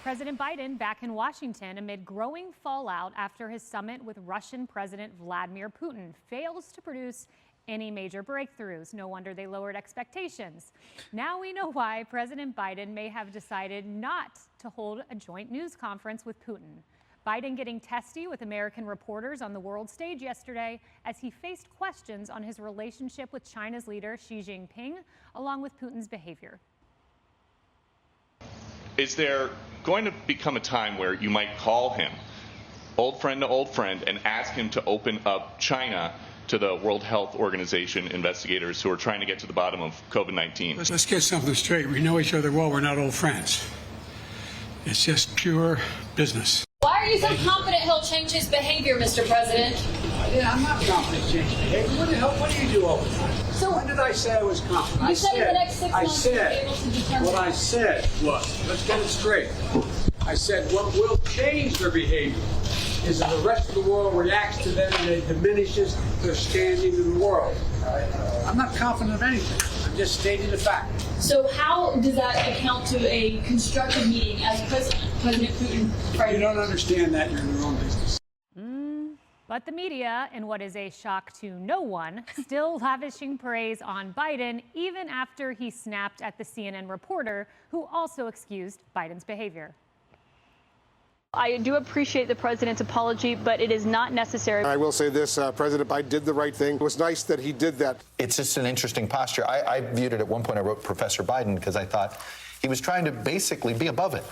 President Biden back in Washington amid growing fallout after his summit with Russian President Vladimir Putin fails to produce any major breakthroughs. No wonder they lowered expectations. Now we know why President Biden may have decided not to hold a joint news conference with Putin. Biden getting testy with American reporters on the world stage yesterday as he faced questions on his relationship with China's leader Xi Jinping, along with Putin's behavior. Is there going to become a time where you might call him, old friend to old friend, and ask him to open up China to the World Health Organization investigators who are trying to get to the bottom of COVID-19? Let's get something straight. We know each other well. We're not old friends. It's just pure business. Why are you so confident he'll change his behavior, Mr. President? Yeah, I'm not confident he'll change behavior. What do you do all the time? So when did I say I was confident? You said in the next 6 months you'll be able to determine. What I said was, let's get it straight. I said what will change their behavior is that the rest of the world reacts to them and it diminishes their standing in the world. I'm not confident of anything. I'm just stating the fact. So how does that account to a constructive meeting as President Putin? If you don't understand that, you're in the wrong business. But the media, in what is a shock to no one, still lavishing praise on Biden even after he snapped at the CNN reporter who also excused Biden's behavior. I do appreciate the president's apology, but it is not necessary. I will say this, President Biden did the right thing. It was nice that he did that. It's just an interesting posture. I viewed it at one point, I wrote Professor Biden because I thought he was trying to basically be above it,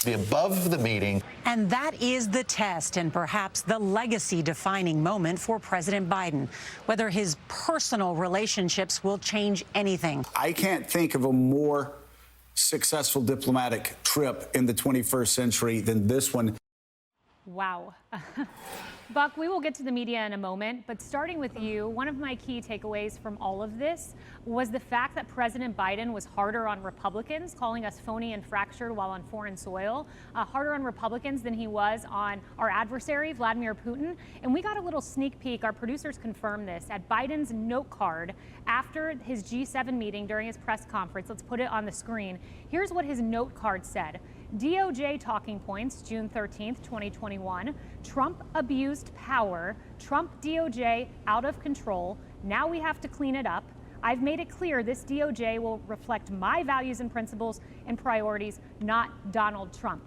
be above the meeting. And that is the test and perhaps the legacy-defining moment for President Biden, whether his personal relationships will change anything. I can't think of a more successful diplomatic trip in the 21st century than this one. Wow. Buck, we will get to the media in a moment, but starting with you, one of my key takeaways from all of this was the fact that President Biden was harder on Republicans, calling us phony and fractured while on foreign soil, harder on Republicans than he was on our adversary, Vladimir Putin. And we got a little sneak peek, our producers confirmed this, at Biden's note card after his G7 meeting during his press conference. Let's put it on the screen. Here's what his note card said. DOJ talking points, June 13th, 2021. Trump abused power. Trump DOJ out of control. Now we have to clean it up. I've made it clear this DOJ will reflect my values and principles and priorities, not Donald Trump.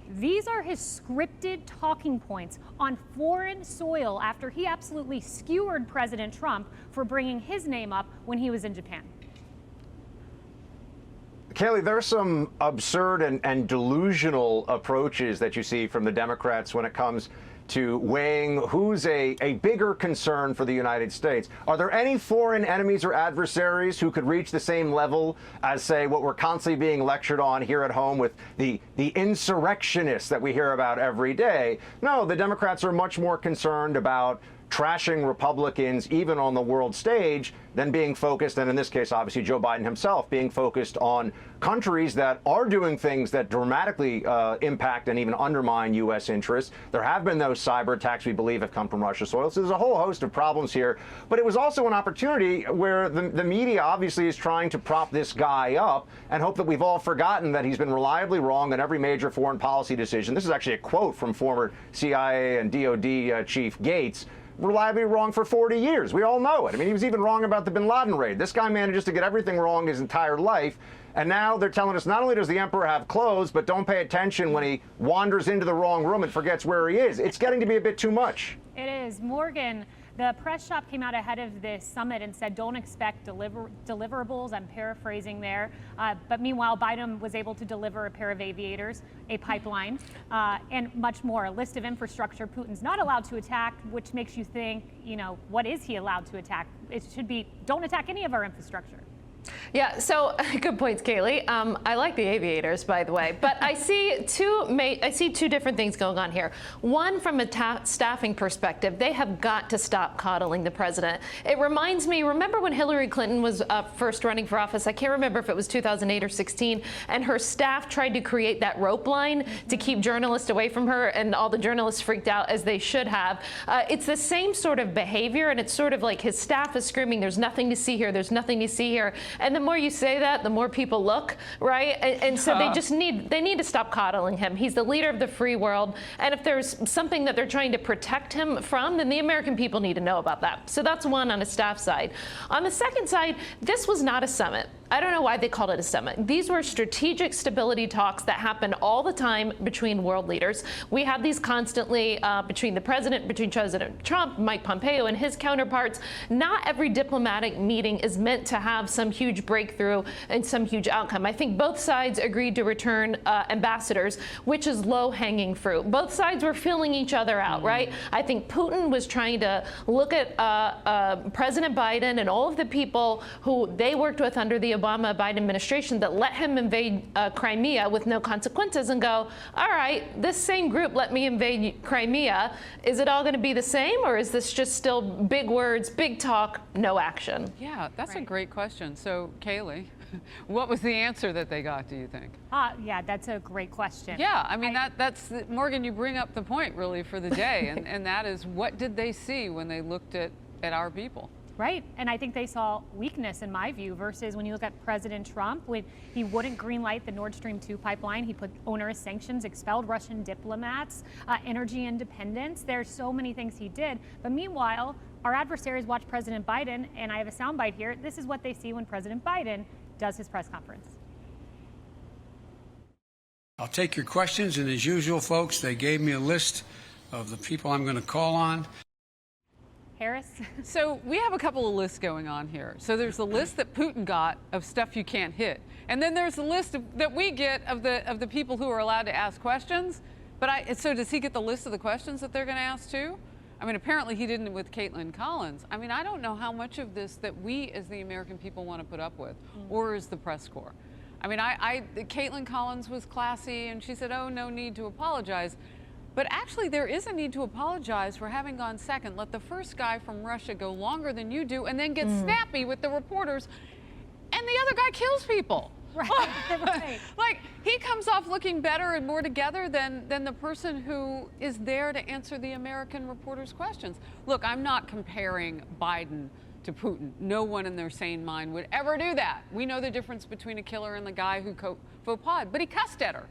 These are his scripted talking points on foreign soil after he absolutely skewered President Trump for bringing his name up when he was in Japan. Kayleigh, there are some absurd and delusional approaches that you see from the Democrats when it comes to weighing who's a bigger concern for the United States. Are there any foreign enemies or adversaries who could reach the same level as, say, what we're constantly being lectured on here at home with the insurrectionists that we hear about every day? No, the Democrats are much more concerned about trashing Republicans even on the world stage than being focused, and in this case, obviously, Joe Biden himself being focused on countries that are doing things that dramatically impact and even undermine U.S. interests. There have been those cyber attacks we believe have come from Russia's soil. So there's a whole host of problems here. But it was also an opportunity where the media obviously is trying to prop this guy up and hope that we've all forgotten that he's been reliably wrong on every major foreign policy decision. This is actually a quote from former CIA and DOD Chief Gates. Reliably wrong for 40 years. We all know it. I mean, he was even wrong about the bin Laden raid. This guy manages to get everything wrong his entire life. And now they're telling us not only does the emperor have clothes, but don't pay attention when he wanders into the wrong room and forgets where he is. It's getting to be a bit too much. It is. Morgan, the press shop came out ahead of this summit and said, don't expect deliverables. I'm paraphrasing there. But meanwhile, Biden was able to deliver a pair of aviators, a pipeline, and much more. A list of infrastructure Putin's not allowed to attack, which makes you think, you know, what is he allowed to attack? It should be, don't attack any of our infrastructure. Yeah, so good points, Kayleigh. I like the aviators, by the way, but I see two different things going on here. One, from a staffing perspective, they have got to stop coddling the president. It reminds me, remember when Hillary Clinton was first running for office? I can't remember if it was 2008 or 16, and her staff tried to create that rope line to keep journalists away from her, and all the journalists freaked out, as they should have. It's the same sort of behavior, and it's sort of like his staff is screaming, there's nothing to see here, there's nothing to see here. And the more you say that, the more people look, right? And so they need to stop coddling him. He's the leader of the free world. And if there's something that they're trying to protect him from, then the American people need to know about that. So that's one on a staff side. On the second side, this was not a summit. I don't know why they called it a summit. These were strategic stability talks that happen all the time between world leaders. We have these constantly between President Trump, Mike Pompeo, and his counterparts. Not every diplomatic meeting is meant to have some huge breakthrough and some huge outcome. I think both sides agreed to return ambassadors, which is low-hanging fruit. Both sides were filling each other out, right? I think Putin was trying to look at President Biden and all of the people who they worked with under the Obama-Biden administration that let him invade Crimea with no consequences and go, all right, this same group let me invade Crimea. Is it all going to be the same, or is this just still big words, big talk, no action? Yeah, that's a great question. So, Kayleigh, what was the answer that they got, do you think? Yeah, that's a great question. Yeah, I mean, that's Morgan, you bring up the point really for the day, and that is, what did they see when they looked at our people? Right, and I think they saw weakness, in my view, versus when you look at President Trump, when he wouldn't greenlight the Nord Stream 2 pipeline, he put onerous sanctions, expelled Russian diplomats, energy independence. There's so many things he did. But meanwhile, our adversaries watch President Biden, and I have a soundbite here. This is what they see when President Biden does his press conference. I'll take your questions, and as usual, folks, they gave me a list of the people I'm going to call on. Harris? So we have a couple of lists going on here. So there's the list that Putin got of stuff you can't hit. And then there's the list that we get of the people who are allowed to ask questions. But so does he get the list of the questions that they're going to ask too? I mean, apparently he didn't with Caitlin Collins. I mean, I don't know how much of this that we as the American people want to put up with, or as the press corps. I mean, Caitlin Collins was classy and she said, oh, no need to apologize. But actually, there is a need to apologize for having gone second. Let the first guy from Russia go longer than you do and then get snappy with the reporters, and the other guy kills people. Right. Right. Like, he comes off looking better and more together than the person who is there to answer the American reporters' questions. Look, I'm not comparing Biden to Putin. No one in their sane mind would ever do that. We know the difference between a killer and the guy who faux pas, but he cussed at her.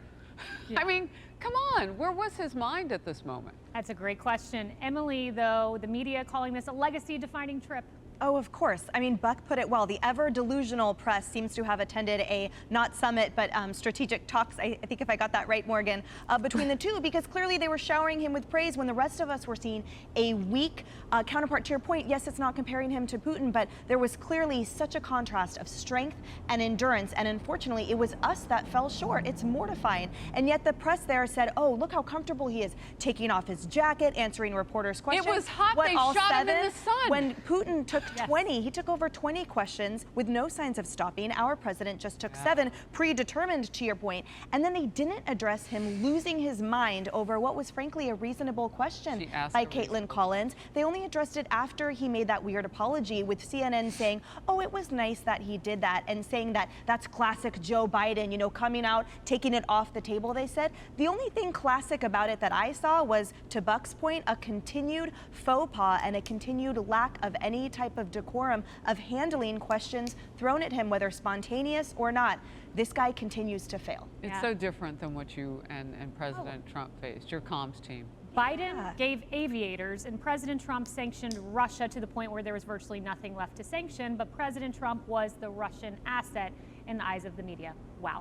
Yeah. I mean, come on, where was his mind at this moment? That's a great question. Emily, though, the media calling this a legacy-defining trip. Oh, of course. I mean, Buck put it well. The ever-delusional press seems to have attended a, not summit, but strategic talks, I think if I got that right, Morgan, between the two, because clearly they were showering him with praise when the rest of us were seeing a weak counterpart. To your point, yes, it's not comparing him to Putin, but there was clearly such a contrast of strength and endurance, and unfortunately, it was us that fell short. It's mortifying. And yet the press there said, oh, look how comfortable he is, taking off his jacket, answering reporters' questions. It was hot. They shot him in the sun. When Putin took 20. He took over 20 questions with no signs of stopping. Our president just took 7, predetermined, to your point. And then they didn't address him losing his mind over what was frankly a reasonable question by Caitlin Collins. They only addressed it after he made that weird apology, with CNN saying, oh, it was nice that he did that, and saying that that's classic Joe Biden, you know, coming out, taking it off the table, they said. The only thing classic about it that I saw was, to Buck's point, a continued faux pas and a continued lack of any type of decorum of handling questions thrown at him, whether spontaneous or not. This guy continues to fail. It's so different than what you and President Trump faced, your comms team. Biden gave aviators, and President Trump sanctioned Russia to the point where there was virtually nothing left to sanction, but President Trump was the Russian asset in the eyes of the media. Wow.